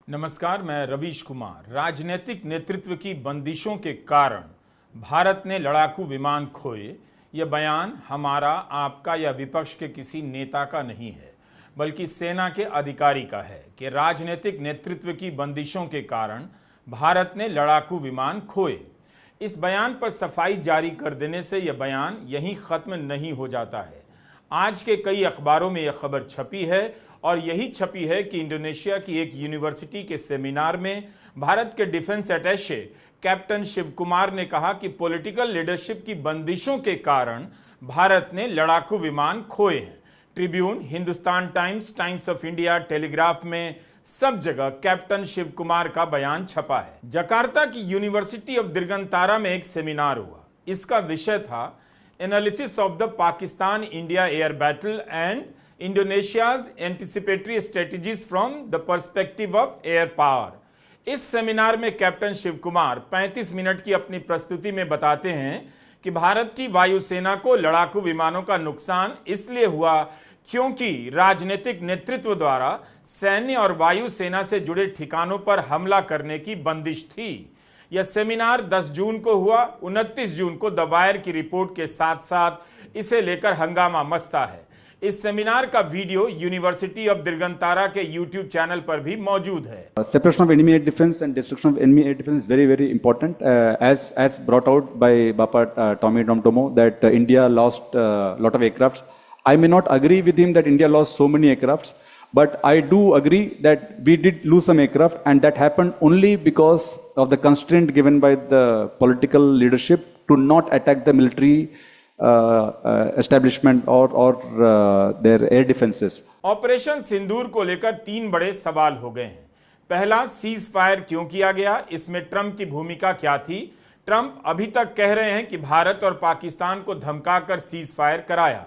नमस्कार, मैं रवीश कुमार। राजनीतिक नेतृत्व की बंदिशों के कारण भारत ने लड़ाकू विमान खोए, यह बयान हमारा, आपका या विपक्ष के किसी नेता का नहीं है, बल्कि सेना के अधिकारी का है कि राजनीतिक नेतृत्व की बंदिशों के कारण भारत ने लड़ाकू विमान खोए। इस बयान पर सफाई जारी कर देने से यह बयान यहीं खत्म नहीं हो जाता है। आज के कई अखबारों में यह खबर छपी है और यही छपी है कि इंडोनेशिया की एक यूनिवर्सिटी के सेमिनार में भारत के defence attache captain Shiv Kumar ने कहा कि पॉलिटिकल लीडरशिप की बंदिशों के कारण भारत ने लड़ाकू विमान खोए हैं। Tribune, Hindustan times, times of India, telegraph में सब जगह कैप्टन शिव कुमार का बयान छपा है। जकार्ता की यूनिवर्सिटी ऑफ दिगंतरा में एक सेमिनार हुआ। इसका विषय था analysis of the Pakistan India air battle and इंडोनेशियाज anticipatory strategies from the perspective of air power. इस सेमिनार में कैप्टन शिव कुमार 35 मिनट की अपनी प्रस्तुति में बताते हैं कि भारत की वायुसेना को लड़ाकू विमानों का नुकसान इसलिए हुआ क्योंकि राजनीतिक नेतृत्व द्वारा सैन्य और वायुसेना से जुड़े ठिकानों पर हमला करने की बंदिश थी। यह सेमिनार 10 जून को हुआ। 29 जून को द वायर की रिपोर्ट के साथ साथ इसे लेकर हंगामा मचता है। इस सेमिनार का वीडियो यूनिवर्सिटी ऑफ दिगंतरा के यूट्यूब चैनल पर भी मौजूद है। Separation of enemy air defense and destruction of enemy air defense is very important. As brought out by Bapa Tommy Domtomo that India lost a lot of aircrafts. I may not agree with him that India lost so many aircrafts, but I do agree that we did lose some aircraft, and that happened only because of the constraint given by the political leadership to not attack the military establishment or their air defenses. Operation Sindoor को लेकर 3 बड़े सवाल हो गए हैं। पहला, cease fire क्यों किया गया, इसमें ट्रंप की भूमिका क्या थी। ट्रंप अभी तक कह रहे हैं कि भारत और पाकिस्तान को धमकाकर सीज फायर कराया।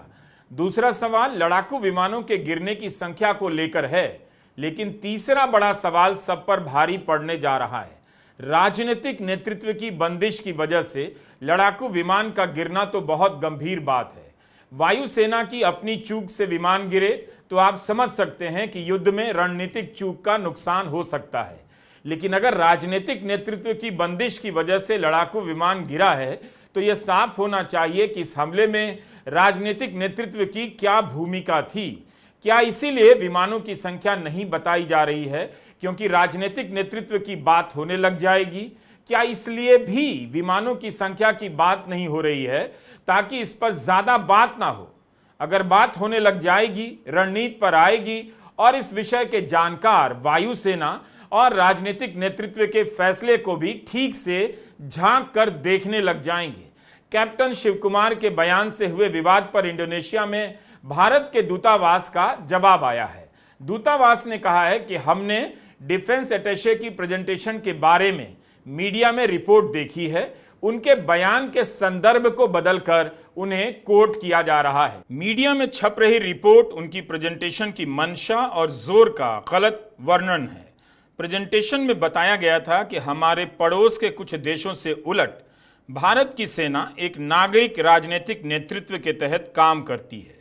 दूसरा सवाल लड़ाकू विमानों के गिरने की संख्या को लेकर है। लेकिन तीसरा बड़ा सवाल सब पर भारी पड़ने जा रहा है। राजनीतिक नेतृत्व की बंदिश की वजह से लड़ाकू विमान का गिरना तो बहुत गंभीर बात है। वायुसेना की अपनी चूक से विमान गिरे तो आप समझ सकते हैं कि युद्ध में रणनीतिक चूक का नुकसान हो सकता है। लेकिन अगर राजनीतिक नेतृत्व की बंदिश की वजह से लड़ाकू विमान गिरा है तो यह साफ होना चाहिए कि इस हमले में राजनीतिक नेतृत्व की क्या भूमिका थी। क्या इसीलिए विमानों की संख्या नहीं बताई जा रही है क्योंकि राजनीतिक नेतृत्व की बात होने लग जाएगी? क्या इसलिए भी विमानों की संख्या की बात नहीं हो रही है ताकि इस पर ज्यादा बात ना हो? अगर बात होने लग जाएगी, रणनीति पर आएगी और इस विषय के जानकार वायुसेना और राजनीतिक नेतृत्व के फैसले को भी ठीक से झांक कर देखने लग जाएंगे। कैप्टन शिव कुमार के बयान से हुए विवाद पर इंडोनेशिया में भारत के दूतावास का जवाब आया है। दूतावास ने कहा है कि हमने डिफेंस अटैचे की प्रेजेंटेशन के बारे में मीडिया में रिपोर्ट देखी है। उनके बयान के संदर्भ को बदलकर उन्हें कोट किया जा रहा है। मीडिया में छप रही रिपोर्ट उनकी प्रेजेंटेशन की मंशा और जोर का गलत वर्णन है। प्रेजेंटेशन में बताया गया था कि हमारे पड़ोस के कुछ देशों से उलट भारत की सेना एक नागरिक राजनीतिक नेतृत्व के तहत काम करती है।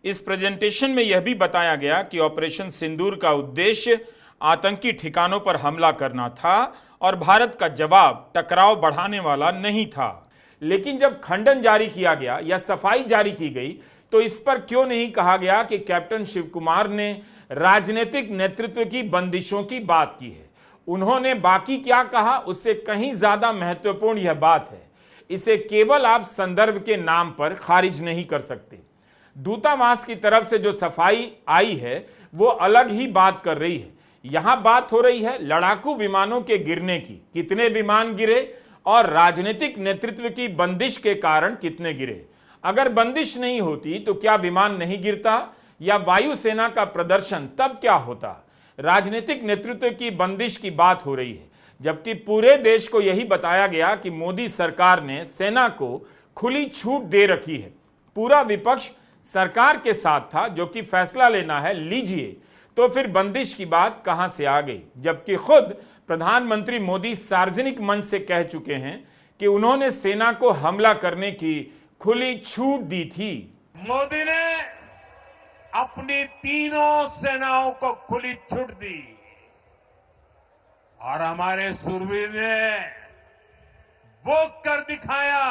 इस प्रेजेंटेशन में यह भी बताया गया कि ऑपरेशन सिंदूर का उद्देश्य आतंकी ठिकानों पर हमला करना था और भारत का जवाब टकराव बढ़ाने वाला नहीं था। लेकिन जब खंडन जारी किया गया या सफाई जारी की गई तो इस पर क्यों नहीं कहा गया कि कैप्टन शिव कुमार ने राजनीतिक नेतृत्व की बंदिशों की बात की है। उन्होंने बाकी क्या कहा उससे कहीं ज्यादा महत्वपूर्ण यह बात है। इसे केवल आप संदर्भ के नाम पर खारिज नहीं कर सकते। दूतावास की तरफ से जो सफाई आई है वो अलग ही बात कर रही है। यहां बात हो रही है लड़ाकू विमानों के गिरने की, कितने विमान गिरे और राजनीतिक नेतृत्व की बंदिश के कारण कितने गिरे। अगर बंदिश नहीं होती तो क्या विमान नहीं गिरता या वायुसेना का प्रदर्शन तब क्या होता? राजनीतिक नेतृत्व की बंदिश की बात हो रही है, जबकि पूरे देश को यही बताया गया कि मोदी सरकार ने सेना को खुली छूट दे रखी है। पूरा विपक्ष सरकार के साथ था जो कि फैसला लेना है लीजिए, तो फिर बंदिश की बात कहां से आ गई? जबकि खुद प्रधानमंत्री मोदी सार्वजनिक मंच से कह चुके हैं कि उन्होंने सेना को हमला करने की खुली छूट दी थी। मोदी ने अपनी तीनों सेनाओं को खुली छूट दी। और हमारे शूरवीर ने वो कर दिखाया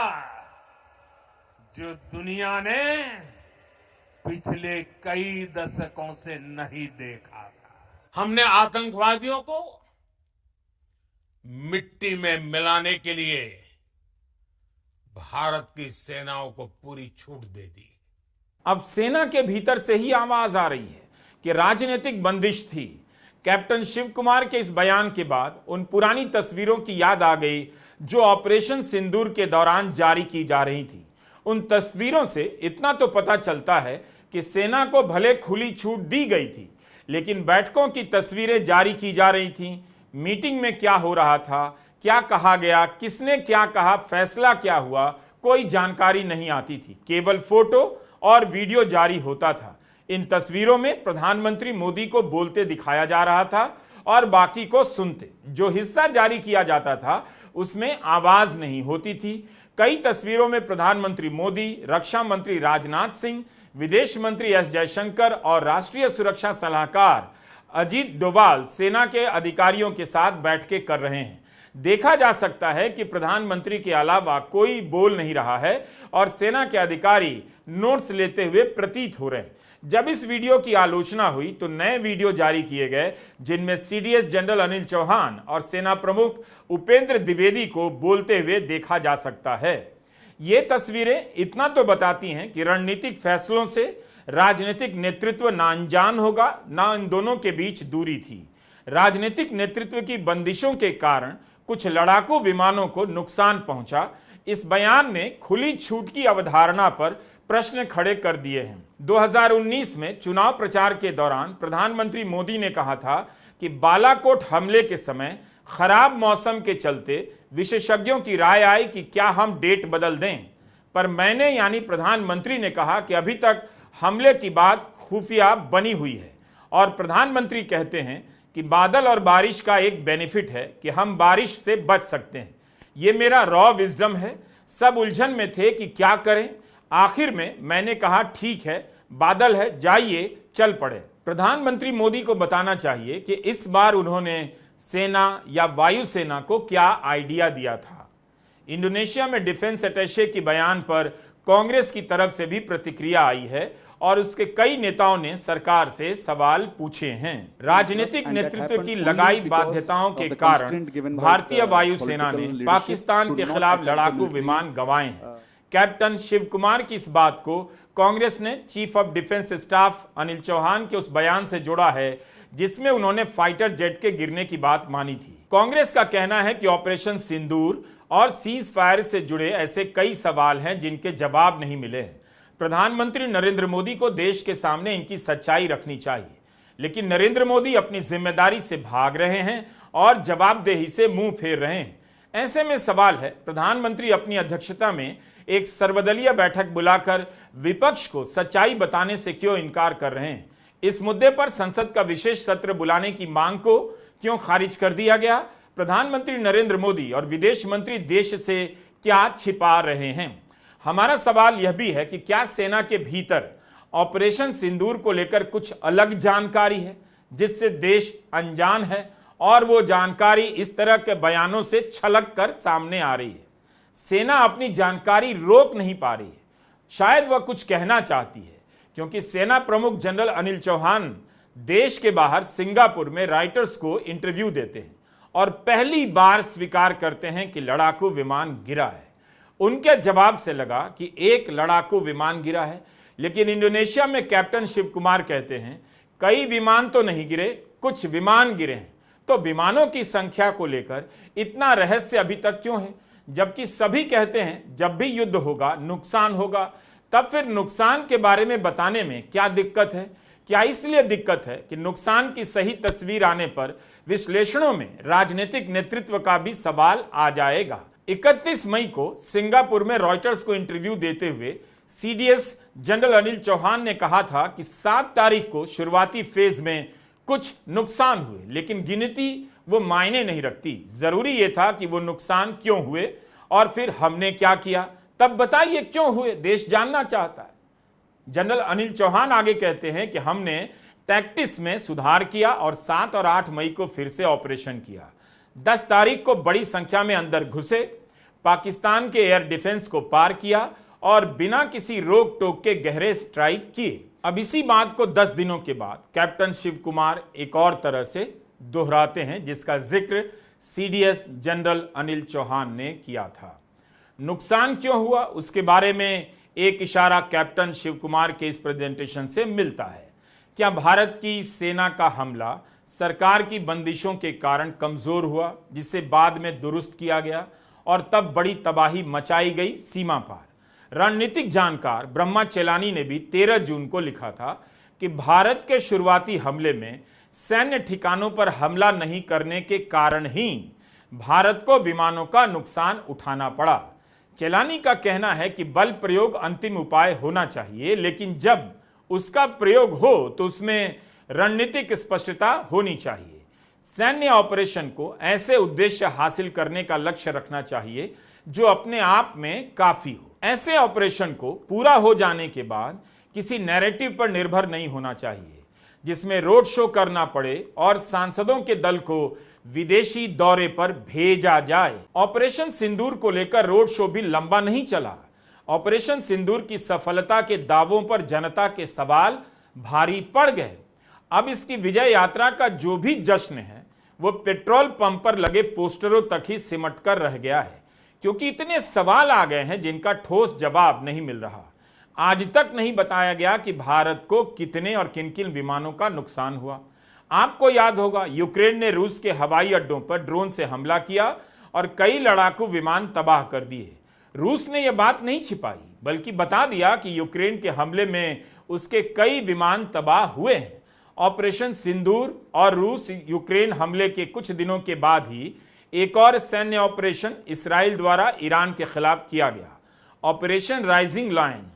जो दुनिया ने पिछले कई दशकों से नहीं देखा था। हमने आतंकवादियों को मिट्टी में मिलाने के लिए भारत की सेनाओं को पूरी छूट दे दी। अब सेना के भीतर से ही आवाज आ रही है कि राजनीतिक बंदिश थी। कैप्टन शिव कुमार के इस बयान के बाद उन पुरानी तस्वीरों की याद आ गई जो ऑपरेशन सिंदूर के दौरान जारी की जा रही थी। उन तस्वीरों से इतना तो पता चलता है कि सेना को भले खुली छूट दी गई थी, लेकिन बैठकों की तस्वीरें जारी की जा रही थीं। मीटिंग में क्या हो रहा था, क्या कहा गया, किसने क्या कहा, फैसला क्या हुआ, कोई जानकारी नहीं आती थी। केवल फोटो और वीडियो जारी होता था। इन तस्वीरों में प्रधानमंत्री मोदी को बोलते दिखाया जा रहा था और बाकी को सुनते। जो हिस्सा जारी किया जाता था उसमें आवाज नहीं होती थी। कई तस्वीरों में प्रधानमंत्री मोदी, रक्षा मंत्री राजनाथ सिंह, विदेश मंत्री एस जयशंकर और राष्ट्रीय सुरक्षा सलाहकार अजीत डोभाल सेना के अधिकारियों के साथ बैठकें कर रहे हैं। देखा जा सकता है कि प्रधानमंत्री के अलावा कोई बोल नहीं रहा है और सेना के अधिकारी नोट्स लेते हुए प्रतीत हो रहे हैं। जब इस वीडियो की आलोचना हुई तो नए वीडियो जारी किए गए जिनमें सीडीएस जनरल अनिल चौहान और सेना प्रमुख उपेंद्र द्विवेदी को बोलते हुए देखा जा सकता है। ये तस्वीरें इतना तो बताती हैं कि रणनीतिक फैसलों से राजनीतिक नेतृत्व ना अनजान होगा, ना इन दोनों के बीच दूरी थी। राजनीतिक नेतृत्व की बंदिशों के कारण कुछ लड़ाकू विमानों को नुकसान पहुंचा। इस बयान ने खुली छूट की अवधारणा पर प्रश्न खड़े कर दिए हैं। 2019 में चुनाव प्रचार के दौरान प्रधानमंत्री मोदी ने कहा था कि बालाकोट हमले के समय खराब मौसम के चलते विशेषज्ञों की राय आई कि क्या हम डेट बदल दें, पर मैंने यानी प्रधानमंत्री ने कहा कि अभी तक हमले की बात खुफिया बनी हुई है। और प्रधानमंत्री कहते हैं कि बादल और बारिश का एक बेनिफिट है कि हम बारिश से बच सकते हैं। ये मेरा रॉ विजडम है। सब उलझन में थे कि क्या करें। आखिर में मैंने कहा ठीक है, बादल है, जाइए, चल पड़े। प्रधानमंत्री मोदी को बताना चाहिए कि इस बार उन्होंने सेना या वायुसेना को क्या आइडिया दिया था। इंडोनेशिया में डिफेंस अटैचे की बयान पर कांग्रेस की तरफ से भी प्रतिक्रिया आई है और उसके कई नेताओं ने सरकार से सवाल पूछे हैं। राजनीतिक नेतृत्व की लगाई बाध्यताओं के कारण भारतीय वायुसेना ने पाकिस्तान के खिलाफ लड़ाकू विमान गंवाए हैं। कैप्टन शिव कुमार की इस बात को कांग्रेस ने chief of defence staff Anil Chauhan के उस बयान से जोड़ा है जिसमें उन्होंने फाइटर जेट के गिरने की बात मानी थी। कांग्रेस का कहना है कि ऑपरेशन सिंदूर और सीज फायर से जुड़े ऐसे कई सवाल हैं जिनके जवाब नहीं मिले हैं। प्रधानमंत्री नरेंद्र मोदी को देश के सामने इनकी सच्चाई रखनी चाहिए, लेकिन नरेंद्र मोदी अपनी जिम्मेदारी से भाग रहे हैं और जवाबदेही से मुंह फेर रहे हैं। ऐसे में सवाल है, प्रधानमंत्री अपनी अध्यक्षता में एक सर्वदलीय बैठक बुलाकर विपक्ष को सच्चाई बताने से क्यों इनकार कर रहे हैं? इस मुद्दे पर संसद का विशेष सत्र बुलाने की मांग को क्यों खारिज कर दिया गया? प्रधानमंत्री नरेंद्र मोदी और विदेश मंत्री देश से क्या छिपा रहे हैं? हमारा सवाल यह भी है कि क्या सेना के भीतर ऑपरेशन सिंदूर को लेकर कुछ अलग जानकारी है जिससे देश अनजान है और वो जानकारी इस तरह के बयानों से छलक कर सामने आ रही है? सेना अपनी जानकारी रोक नहीं पा रही है। शायद वह कुछ कहना चाहती है, क्योंकि सेना प्रमुख जनरल अनिल चौहान देश के बाहर सिंगापुर में राइटर्स को इंटरव्यू देते हैं और पहली बार स्वीकार करते हैं कि लड़ाकू विमान गिरा है। उनके जवाब से लगा कि एक लड़ाकू विमान गिरा है, लेकिन इंडोनेशिया में कैप्टन शिव कुमार कहते हैं कई विमान तो नहीं गिरे, कुछ विमान गिरे हैं। तो विमानों की संख्या को लेकर इतना रहस्य अभी तक क्यों है, जबकि सभी कहते हैं जब भी युद्ध होगा नुकसान होगा। तब फिर नुकसान के बारे में बताने में क्या दिक्कत है? क्या इसलिए दिक्कत है कि नुकसान की सही तस्वीर आने पर विश्लेषणों में राजनीतिक नेतृत्व का भी सवाल आ जाएगा। 31 मई को सिंगापुर में रॉयटर्स को इंटरव्यू देते हुए सीडीएस जनरल अनिल चौहान ने कहा था कि 7 तारीख को शुरुआती फेज में कुछ नुकसान हुए, लेकिन गिनती वो मायने नहीं रखती। जरूरी यह था कि वो नुकसान क्यों हुए और फिर हमने क्या किया, तब बताइए क्यों हुए, देश जानना चाहता है। जनरल अनिल चौहान आगे कहते हैं कि हमने टैक्टिक्स में सुधार किया और 7 और 8 मई को फिर से ऑपरेशन किया। 10 तारीख को बड़ी संख्या में अंदर घुसे, पाकिस्तान के एयर डिफेंस को पार किया और बिना किसी रोक टोक के गहरे स्ट्राइक किए। अब इसी बात को 10 दिनों के बाद कैप्टन शिव कुमार एक और तरह से दोहराते हैं, जिसका जिक्र सीडीएस जनरल अनिल चौहान ने किया था। नुकसान क्यों हुआ उसके बारे में एक इशारा कैप्टन शिव कुमार के इस प्रेजेंटेशन से मिलता है। क्या भारत की सेना का हमला सरकार की बंदिशों के कारण कमजोर हुआ, जिसे बाद में दुरुस्त किया गया और तब बड़ी तबाही मचाई गई सीमा पार। रणनीतिक जानकार ब्रह्मा चेलानी ने भी 13 जून को लिखा था कि भारत के शुरुआती हमले में सैन्य ठिकानों पर हमला नहीं करने के कारण ही भारत को विमानों का नुकसान उठाना पड़ा। चेलानी का कहना है कि बल प्रयोग अंतिम उपाय होना चाहिए, लेकिन जब उसका प्रयोग हो तो उसमें रणनीतिक स्पष्टता होनी चाहिए। सैन्य ऑपरेशन को ऐसे उद्देश्य हासिल करने का लक्ष्य रखना चाहिए जो अपने आप में काफी हो। ऐसे ऑपरेशन को पूरा हो जाने के बाद किसी नैरेटिव पर निर्भर नहीं होना चाहिए जिसमें रोड शो करना पड़े और सांसदों के दल को विदेशी दौरे पर भेजा जाए। ऑपरेशन सिंदूर को लेकर रोड शो भी लंबा नहीं चला। ऑपरेशन सिंदूर की सफलता के दावों पर जनता के सवाल भारी पड़ गए। अब इसकी विजय यात्रा का जो भी जश्न है वो पेट्रोल पंप पर लगे पोस्टरों तक ही सिमट कर रह गया है, क्योंकि इतने सवाल आ गए हैं जिनका ठोस जवाब नहीं मिल रहा। आज तक नहीं बताया गया कि भारत को कितने और किन किन विमानों का नुकसान हुआ। आपको याद होगा यूक्रेन ने रूस के हवाई अड्डों पर ड्रोन से हमला किया और कई लड़ाकू विमान तबाह कर दिए। रूस ने यह बात नहीं छिपाई, बल्कि बता दिया कि यूक्रेन के हमले में उसके कई विमान तबाह हुए हैं। ऑपरेशन सिंदूर और रूस यूक्रेन हमले के कुछ दिनों के बाद ही एक और सैन्य ऑपरेशन इसराइल द्वारा ईरान के खिलाफ किया गया, ऑपरेशन राइजिंग लायन।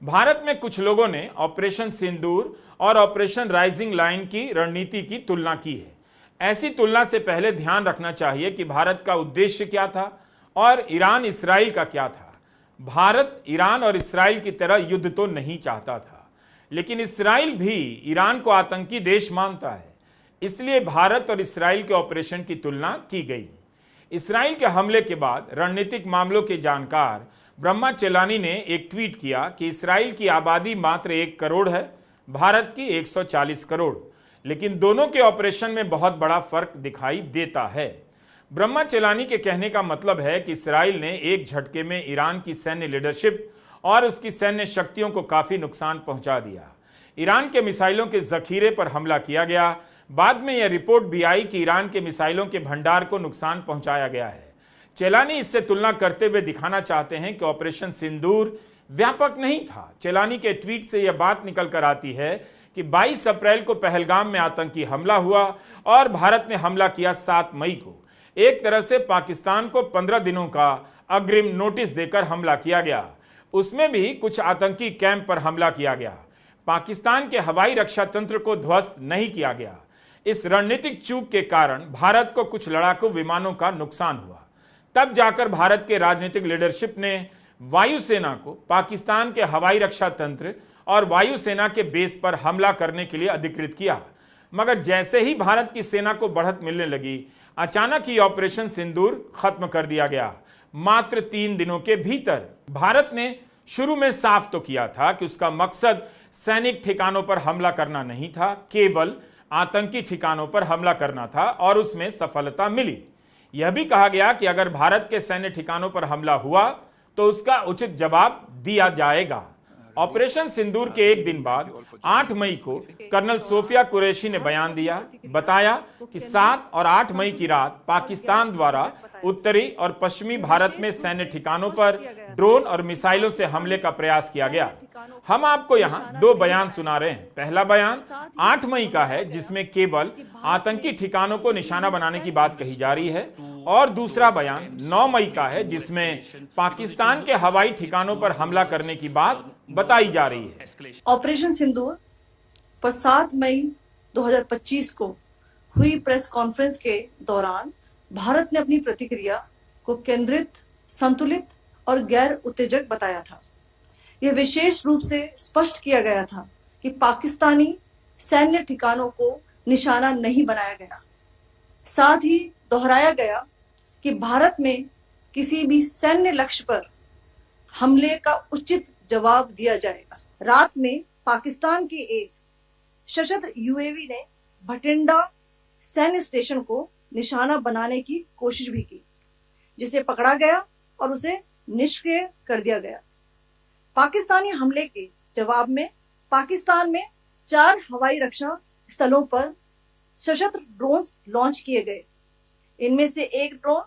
भारत में कुछ लोगों ने ऑपरेशन सिंदूर और ऑपरेशन राइजिंग लाइन की रणनीति की तुलना की है। ऐसी तुलना से पहले ध्यान रखना चाहिए कि भारत का उद्देश्य क्या था और ईरान इसराइल का क्या था। भारत ईरान और इसराइल की तरह युद्ध तो नहीं चाहता था, लेकिन इसराइल भी ईरान को आतंकी देश मानता है, इसलिए भारत और इसराइल के ऑपरेशन की तुलना की गई। इसराइल के हमले के बाद रणनीतिक मामलों के जानकार ब्रह्मा चेलानी ने एक ट्वीट किया कि इसराइल की आबादी मात्र 1 करोड़ है, भारत की 140 करोड़, लेकिन दोनों के ऑपरेशन में बहुत बड़ा फर्क दिखाई देता है। ब्रह्मा चेलानी के कहने का मतलब है कि इसराइल ने एक झटके में ईरान की सैन्य लीडरशिप और उसकी सैन्य शक्तियों को काफी नुकसान पहुंचा दिया। ईरान के मिसाइलों के जखीरे पर हमला किया गया। बाद में यह रिपोर्ट भी आई कि ईरान के मिसाइलों के भंडार को नुकसान पहुंचाया गया है। चेलानी इससे तुलना करते हुए दिखाना चाहते हैं कि ऑपरेशन सिंदूर व्यापक नहीं था। चेलानी के ट्वीट से यह बात निकल कर आती है कि 22 अप्रैल को पहलगाम में आतंकी हमला हुआ और भारत ने हमला किया 7 मई को। एक तरह से पाकिस्तान को 15 दिनों का अग्रिम नोटिस देकर हमला किया गया। उसमें भी कुछ आतंकी कैंप पर हमला किया गया। पाकिस्तान के हवाई रक्षा तंत्र को ध्वस्त नहीं किया गया। इस रणनीतिक चूक के कारण भारत को कुछ लड़ाकू विमानों का नुकसान हुआ। तब जाकर भारत के राजनीतिक लीडरशिप ने वायुसेना को पाकिस्तान के हवाई रक्षा तंत्र और वायुसेना के बेस पर हमला करने के लिए अधिकृत किया। मगर जैसे ही भारत की सेना को बढ़त मिलने लगी, अचानक ही ऑपरेशन सिंदूर खत्म कर दिया गया। मात्र 3 दिनों के भीतर भारत ने शुरू में साफ तो किया था कि उसका मकसद सैनिक ठिकानों पर हमला करना नहीं था, केवल आतंकी ठिकानों पर हमला करना था, और उसमें सफलता मिली। यह भी कहा गया कि अगर भारत के सैन्य ठिकानों पर हमला हुआ तो उसका उचित जवाब दिया जाएगा। ऑपरेशन सिंदूर के एक दिन बाद 8 मई को कर्नल सोफिया कुरैशी ने बयान दिया, बताया कि 7 और 8 मई की रात पाकिस्तान द्वारा उत्तरी और पश्चिमी भारत में सैन्य ठिकानों पर ड्रोन और मिसाइलों से हमले का प्रयास किया गया। हम आपको यहाँ 2 बयान सुना रहे हैं। पहला बयान 8 मई का है, जिसमें केवल आतंकी ठिकानों को निशाना बनाने की बात कही जा रही है, और दूसरा बयान 9 मई का है, जिसमें पाकिस्तान के हवाई ठिकानों पर हमला करने की बात बताई जा रही है। ऑपरेशन सिंदूर पर 7 मई 2025 को हुई प्रेस कॉन्फ्रेंस के दौरान भारत ने अपनी प्रतिक्रिया को केंद्रित, संतुलित और गैर उत्तेजक बताया था। यह विशेष रूप से स्पष्ट किया गया था कि पाकिस्तानी सैन्य ठिकानों को निशाना नहीं बनाया गया। साथ ही दोहराया गया कि भारत में किसी भी सैन्य लक्ष्य पर हमले का उचित जवाब दिया जाएगा। रात में पाकिस्तान के एक सशस्त्र यूएवी ने भटिंडा सैन्य स्टेशन को निशाना बनाने की कोशिश भी की, जिसे पकड़ा गया और उसे निष्क्रिय कर दिया गया। पाकिस्तानी हमले के जवाब में पाकिस्तान में 4 हवाई रक्षा स्थलों पर सशस्त्र ड्रोन्स लॉन्च किए गए। इनमें से एक ड्रोन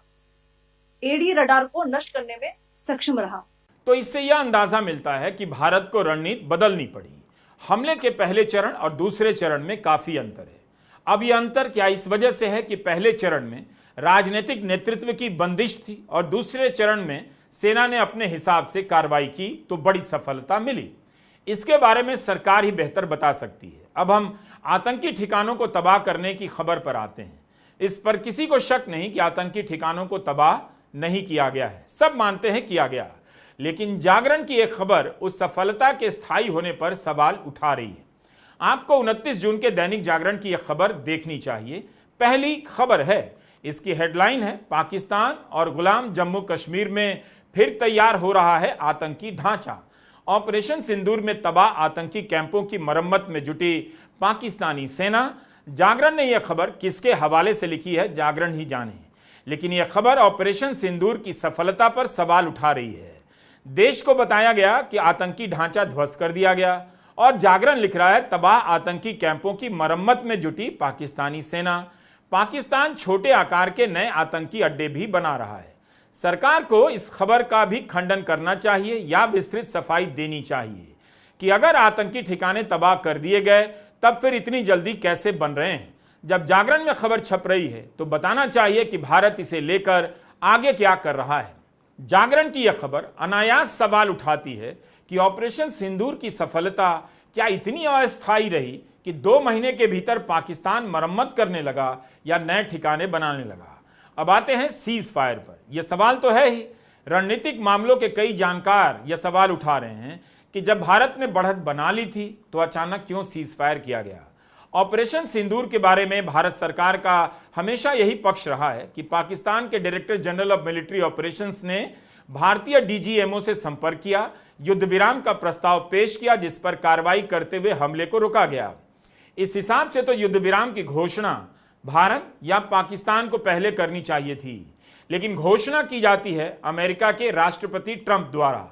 एडी रडार को नष्ट करने में सक्षम रहा। तो इससे यह अंदाजा मिलता है कि भारत को रणनीति बदलनी पड़ी। हमले के पहले चरण और दूसरे चरण में काफी अंतर है। अब यह अंतर क्या इस वजह से है कि पहले चरण में राजनीतिक नेतृत्व की बंदिश थी और दूसरे चरण में सेना ने अपने हिसाब से कार्रवाई की तो बड़ी सफलता मिली। इसके बारे में सरकार ही बेहतर बता सकती है। अब हम आतंकी ठिकानों को तबाह करने की खबर पर आते हैं। इस पर किसी को शक नहीं कि आतंकी ठिकानों को तबाह नहीं किया गया है, सब मानते हैं किया गया। लेकिन जागरण की एक खबर उस सफलता के स्थायी होने पर सवाल उठा रही है। आपको 29 जून के दैनिक जागरण की यह खबर देखनी चाहिए। पहली खबर है, इसकी हेडलाइन है, पाकिस्तान और गुलाम जम्मू कश्मीर में फिर तैयार हो रहा है आतंकी ढांचा। ऑपरेशन सिंदूर में तबाह आतंकी कैंपों की मरम्मत में जुटी पाकिस्तानी सेना। जागरण ने यह खबर किसके हवाले से लिखी है जागरण ही जाने, लेकिन यह खबर ऑपरेशन सिंदूर की सफलता पर सवाल उठा रही है। देश को बताया गया कि आतंकी ढांचा ध्वस्त कर दिया गया और जागरण लिख रहा है, तबाह आतंकी कैंपों की मरम्मत में जुटी पाकिस्तानी सेना। पाकिस्तान छोटे आकार के नए आतंकी अड्डे भी बना रहा है। सरकार को इस खबर का भी खंडन करना चाहिए या विस्तृत सफाई देनी चाहिए कि अगर आतंकी ठिकाने तबाह कर दिए गए तब फिर इतनी जल्दी कैसे बन रहे हैं। जब जागरण में खबर छप रही है तो बताना चाहिए कि भारत इसे लेकर आगे क्या कर रहा है। जागरण की यह खबर अनायास सवाल उठाती है कि ऑपरेशन सिंदूर की सफलता क्या इतनी अस्थायी रही कि 2 महीने के भीतर पाकिस्तान मरम्मत करने लगा या नए ठिकाने बनाने लगा। अब आते हैं सीज फायर पर। यह सवाल तो है ही। रणनीतिक मामलों के कई जानकार यह सवाल उठा रहे हैं कि जब भारत ने बढ़त बना ली थी तो अचानक क्यों सीज फायर किया गया। ऑपरेशन सिंदूर के बारे में भारत सरकार का हमेशा यही पक्ष रहा है कि पाकिस्तान के director general of military operations ने भारतीय डीजीएमओ से संपर्क किया, युद्ध विराम का प्रस्ताव पेश किया, जिस पर कार्रवाई करते हुए हमले को रोका गया। इस हिसाब से तो युद्ध विराम की घोषणा भारत या पाकिस्तान को पहले करनी चाहिए थी, लेकिन घोषणा की जाती है अमेरिका के राष्ट्रपति ट्रंप द्वारा।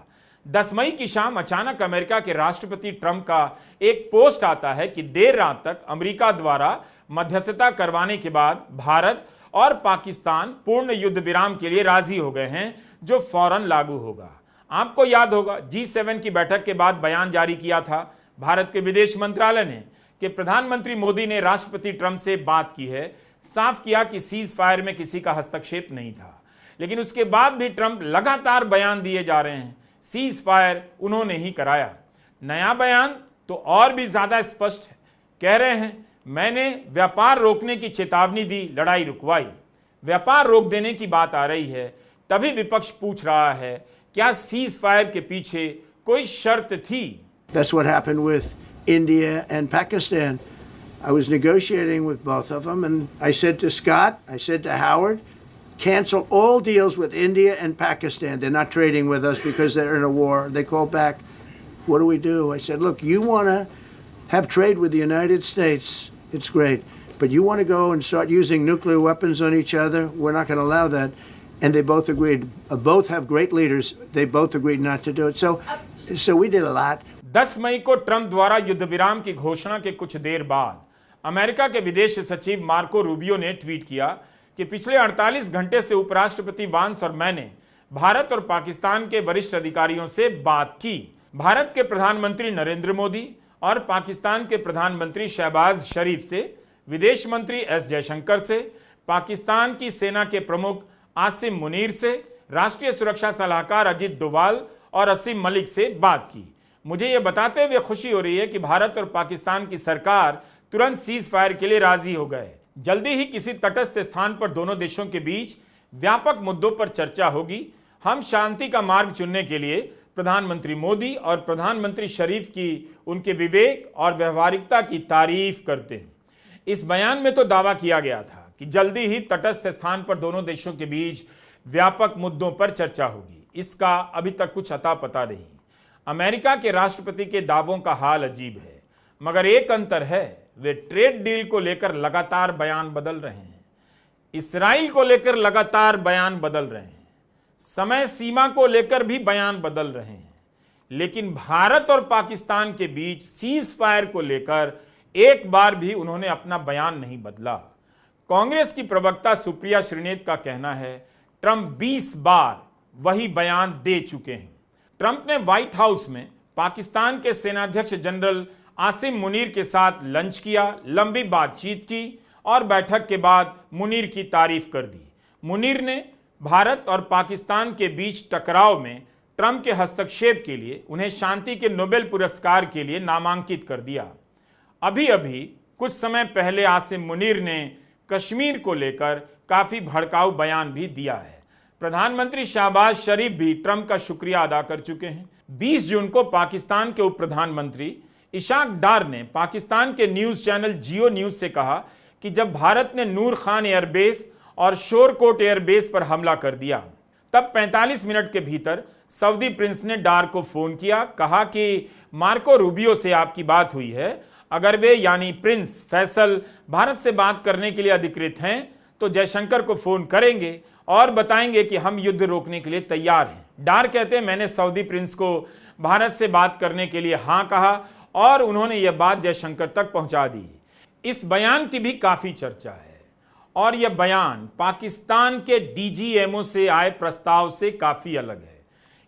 10 मई की शाम अचानक अमेरिका के राष्ट्रपति ट्रंप का एक पोस्ट आता है कि देर रात तक अमेरिका द्वारा मध्यस्थता करवाने के बाद भारत और पाकिस्तान पूर्ण युद्ध विराम के लिए राजी हो गए हैं, जो फौरन लागू होगा। आपको याद होगा G7 की बैठक के बाद बयान जारी किया था भारत के विदेश मंत्रालय ने कि प्रधानमंत्री मोदी ने राष्ट्रपति ट्रंप से बात की है, साफ किया कि सीज फायर में किसी का हस्तक्षेप नहीं था। लेकिन उसके बाद भी ट्रंप लगातार बयान दिए जा रहे हैं, सीज फायर उन्होंने ही कराया। नया बयान तो और भी ज्यादा स्पष्ट है, कह रहे हैं मैंने व्यापार रोकने की चेतावनी दी, लड़ाई रुकवाई। व्यापार रोक देने की बात आ रही है, तभी विपक्ष पूछ रहा है क्या सीज फायर के पीछे कोई शर्त थी। That's what happened with India and Pakistan. I was negotiating with both of them, and I said to Scott, I said to Howard, cancel all deals with India and Pakistan. They're not trading with us because they're in a war. They called back, what do? I said, look, you want to have trade with the United States, it's great. But you want to go and start using nuclear weapons on each other? We're not going to allow that. And they both agreed. Both have great leaders. They both agreed not to do it. So we did a lot. 10 मई को Trump द्वारा युद्ध विराम की घोषणा के कुछ देर बाद America के विदेश सचिव मार्को रूबियो ने ट्वीट किया कि पिछले 48 घंटे से उपराष्ट्रपति वांस और मैंने भारत और पाकिस्तान के वरिष्ठ अधिकारियों से बात की। भारत के प्रधानमंत्री नरेंद्र मोदी और पाकिस्तान के प्रधानमंत्री शहबाज शरीफ से, विदेश मंत्री एस जयशंकर से, पाकिस्तान की सेना के प्रमुख आसिम मुनीर से, राष्ट्रीय सुरक्षा सलाहकार अजीत डोवाल और असीम मलिक से बात की। मुझे यह बताते हुए खुशी हो रही है कि भारत और पाकिस्तान की सरकार तुरंत सीज फायर के लिए राजी हो गए। जल्दी ही किसी तटस्थ स्थान पर दोनों देशों के बीच व्यापक मुद्दों पर चर्चा होगी। हम शांति का मार्ग चुनने के लिए प्रधानमंत्री मोदी और प्रधानमंत्री शरीफ की उनके विवेक और व्यवहारिकता की तारीफ करते हैं। इस बयान में तो दावा किया गया था कि जल्दी ही तटस्थ स्थान पर दोनों देशों के बीच व्यापक मुद्दों पर चर्चा होगी। इसका अभी तक कुछ अता पता नहीं। अमेरिका के राष्ट्रपति के दावों का हाल अजीब है, मगर एक अंतर है, वे ट्रेड डील को लेकर लगातार बयान बदल रहे हैं, इसराइल को लेकर लगातार बयान बदल रहे हैं, समय सीमा को लेकर भी बयान बदल रहे हैं, लेकिन भारत और पाकिस्तान के बीच सीज फायर को लेकर एक बार भी उन्होंने अपना बयान नहीं बदला। कांग्रेस की प्रवक्ता सुप्रिया श्रीनेत का कहना है, ट्रंप 20 बार वही बयान दे चुके हैं। ट्रंप ने व्हाइट हाउस में पाकिस्तान के सेनाध्यक्ष जनरल आसिम मुनीर के साथ लंच किया, लंबी बातचीत की और बैठक के बाद मुनीर की तारीफ कर दी। मुनीर ने भारत और पाकिस्तान के बीच टकराव में ट्रंप के हस्तक्षेप के लिए उन्हें शांति के नोबेल पुरस्कार के लिए नामांकित कर दिया। अभी अभी कुछ समय पहले आसिम मुनीर ने कश्मीर को लेकर काफी भड़काऊ बयान भी दिया है। प्रधानमंत्री शहबाज शरीफ भी ट्रंप का शुक्रिया अदा कर चुके हैं। 20 जून को पाकिस्तान के उप प्रधानमंत्री इशाक डार ने पाकिस्तान के न्यूज चैनल जियो न्यूज से कहा कि जब भारत ने नूर खान एयरबेस और शोरकोट एयरबेस पर हमला कर दिया, तब 45 मिनट के भीतर सऊदी प्रिंस ने डार को फोन किया, कहा कि मार्को रूबियो से आपकी बात हुई है, अगर वे यानी प्रिंस फैसल भारत से बात करने के लिए अधिकृत हैं तो जयशंकर को फोन करेंगे और बताएंगे कि हम युद्ध रोकने के लिए तैयार हैं। डार कहते हैं, मैंने सऊदी प्रिंस को भारत से बात करने के लिए हां कहा और उन्होंने यह बात जयशंकर तक पहुंचा दी। इस बयान की भी काफी चर्चा है और यह बयान पाकिस्तान के डीजीएमओ से आए प्रस्ताव से काफी अलग है।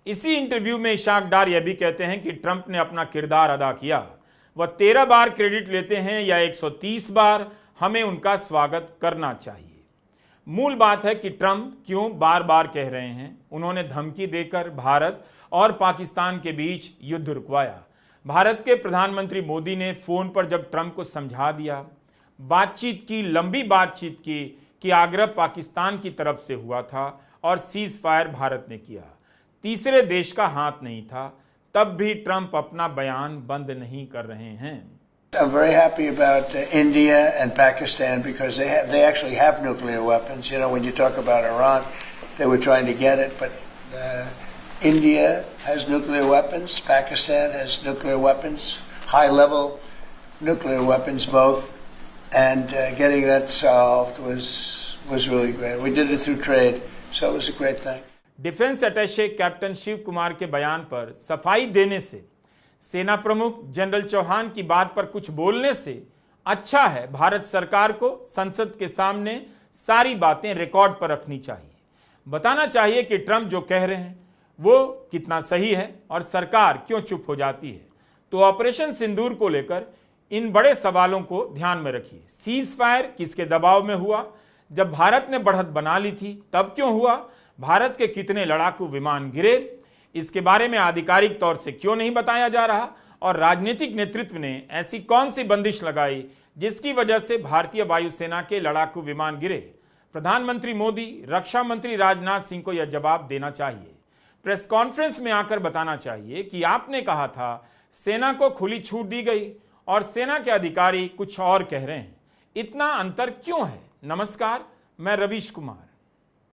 इसी इंटरव्यू में इशाक डार यह भी कहते हैं कि ट्रंप ने अपना किरदार अदा किया। वह 13 बार क्रेडिट लेते हैं या 130 बार, हमें उनका स्वागत करना चाहिए। मूल बात है कि ट्रंप क्यों बार बार कह रहे हैं, उन्होंने धमकी देकर भारत और पाकिस्तान के बीच युद्ध रुकवाया। भारत के प्रधानमंत्री मोदी ने फोन पर जब ट्रंप को समझा दिया, बातचीत की, लंबी बातचीत की कि आग्रह पाकिस्तान की तरफ से हुआ था और सीज फायर भारत ने किया, तीसरे देश का हाथ नहीं था, तब भी ट्रंप अपना बयान बंद नहीं कर रहे हैं। I'm very happy about India and Pakistan because they actually have nuclear weapons. You know, when you talk about Iran, they were trying to get it, but India has nuclear weapons. Pakistan has nuclear weapons, high-level nuclear weapons both, and getting that solved was really great. We did it through trade, so it was a great thing. Defence attache captain Shiv Kumar के बयान पर सफाई देने से, सेना प्रमुख general Chauhan की बात पर कुछ बोलने से अच्छा है भारत सरकार को संसद के सामने सारी बातें रिकॉर्ड पर रखनी चाहिए। बताना चाहिए कि ट्रंप जो कह रहे हैं वो कितना सही है और सरकार क्यों चुप हो जाती है। तो ऑपरेशन सिंदूर को लेकर इन बड़े सवालों को ध्यान में रखिए। सीज फायर किसके दबाव में हुआ? जब भारत ने बढ़त बना ली थी तब क्यों हुआ? भारत के कितने लड़ाकू विमान गिरे? इसके बारे में आधिकारिक तौर से क्यों नहीं बताया जा रहा? और राजनीतिक नेतृत्व ने ऐसी कौन सी बंदिश लगाई जिसकी वजह से भारतीय वायुसेना के लड़ाकू विमान गिरे? प्रधानमंत्री मोदी, रक्षा मंत्री राजनाथ सिंह को यह जवाब देना चाहिए। प्रेस कॉन्फ्रेंस में आकर बताना चाहिए कि आपने कहा था सेना को खुली छूट दी गई और सेना के अधिकारी कुछ और कह रहे हैं। इतना अंतर क्यों है? नमस्कार, मैं रवीश कुमार।